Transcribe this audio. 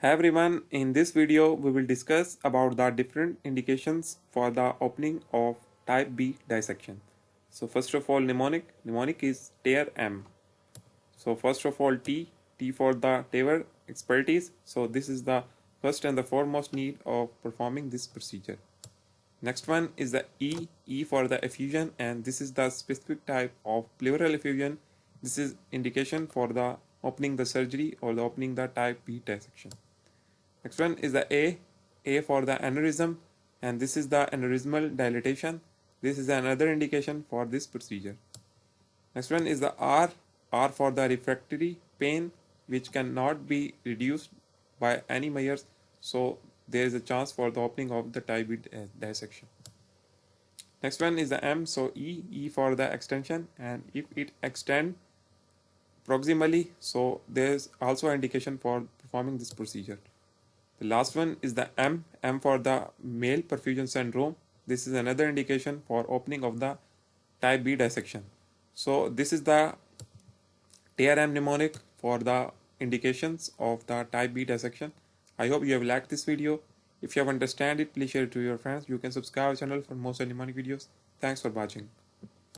Hi everyone, in this video we will discuss about the different indications for the opening of type B dissection. So first of all mnemonic is tear M. So first of all T for the tear expertise. So this is the first and the foremost need of performing this procedure. Next one is the E for the effusion, and this is the specific type of pleural effusion. This is indication for the opening the surgery or the opening the type B dissection. Next one is the A for the aneurysm, and this is the aneurysmal dilatation. This is another indication for this procedure. Next one is the R for the refractory pain, which cannot be reduced by any measures. So there is a chance for the opening of the type B dissection. Next one is the M, so E for the extension, and if it extend proximally, so there is also an indication for performing this procedure. The last one is the M for the male perfusion syndrome. This is another indication for opening of the type B dissection. So this is the TRM mnemonic for the indications of the type B dissection. I hope you have liked this video. If you have understand it, please share it to your friends. You can subscribe to our channel for more mnemonic videos. Thanks for watching.